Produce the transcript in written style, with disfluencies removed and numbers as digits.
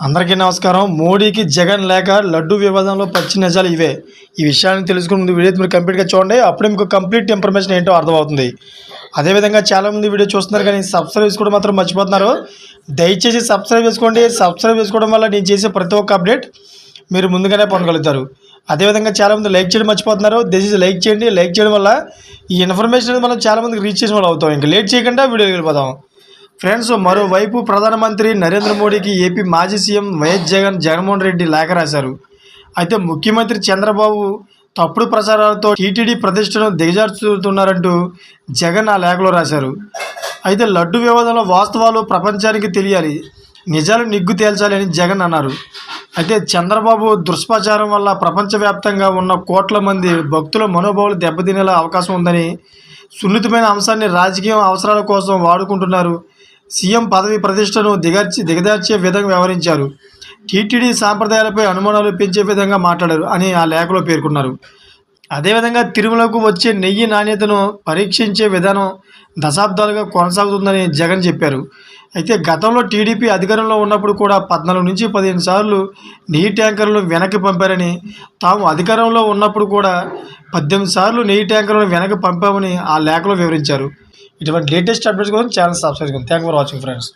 అందరికీ నమస్కారం. మోడీకి జగన్ లేక లడ్డు వివాదంలో పచ్చి నిజాలు ఇవే. ఈ విషయాన్ని తెలుసుకునే ముందు వీడియో మీరు కంప్లీట్గా చూడండి. అప్పుడే మీకు కంప్లీట్ ఇన్ఫర్మేషన్ ఏంటో అర్థమవుతుంది. అదేవిధంగా చాలామంది వీడియో చూస్తున్నారు కానీ సబ్స్క్రైబ్ చేసుకోవడం మాత్రం మర్చిపోతున్నారు. దయచేసి సబ్స్క్రైబ్ చేసుకోండి. సబ్స్క్రైబ్ చేసుకోవడం వల్ల నేను చేసే ప్రతి ఒక్క అప్డేట్ మీరు ముందుగానే పొందగలుగుతారు. అదేవిధంగా చాలామంది లైక్ చేయడం మర్చిపోతున్నారు. దయచేసి లైక్ చేయండి. లైక్ చేయడం వల్ల ఈ ఇన్ఫర్మేషన్ అనేది మనం చాలామందికి రీచ్ చేసిన వాళ్ళు అవుతాం. ఇంకా లేట్ చేయకుండా వీడియో వెళ్ళిపోదాం. ఫ్రెండ్స్, మరోవైపు ప్రధానమంత్రి నరేంద్ర మోడీకి ఏపీ మాజీ సీఎం వైఎస్ జగన్మోహన్ రెడ్డి లేఖ రాశారు. అయితే ముఖ్యమంత్రి చంద్రబాబు తప్పుడు ప్రచారాలతో టీటీడీ ప్రతిష్టను దిగజార్చుతున్నారంటూ జగన్ ఆ లేఖలో రాశారు. అయితే లడ్డు వివాదంలో వాస్తవాలు ప్రపంచానికి తెలియాలి, నిజాలు నిగ్గు తేల్చాలి అని జగన్ అన్నారు. అయితే చంద్రబాబు దుష్ప్రచారం వల్ల ప్రపంచవ్యాప్తంగా ఉన్న కోట్ల మంది భక్తుల మనోభావాలు దెబ్బతినేలా అవకాశం ఉందని, సున్నితమైన అంశాన్ని రాజకీయ అవసరాల కోసం వాడుకుంటున్నారు, సీఎం పదవి ప్రతిష్టను దిగదార్చే విధంగా వ్యవహరించారు, టీటీడీ సాంప్రదాయాలపై అనుమానాలు పెంచే విధంగా మాట్లాడారు అని ఆ లేఖలో పేర్కొన్నారు. అదేవిధంగా తిరుమలకు వచ్చే నెయ్యి నాణ్యతను పరీక్షించే విధానం దశాబ్దాలుగా కొనసాగుతుందని జగన్ చెప్పారు. అయితే గతంలో టీడీపీ అధికారంలో ఉన్నప్పుడు కూడా 14 నుంచి 15 సార్లు నెయ్యి ట్యాంకర్లను వెనక్కి పంపారని, తాము అధికారంలో ఉన్నప్పుడు కూడా 18 సార్లు నెయ్యి ట్యాంకర్లను వెనక్కి పంపామని ఆ లేఖలో వివరించారు. ఇటువంటి లేటెస్ట్ అప్డేట్స్ కోసం ఛానల్ సబ్స్క్రైబ్ చేసుకోండి. Thank for watching friends.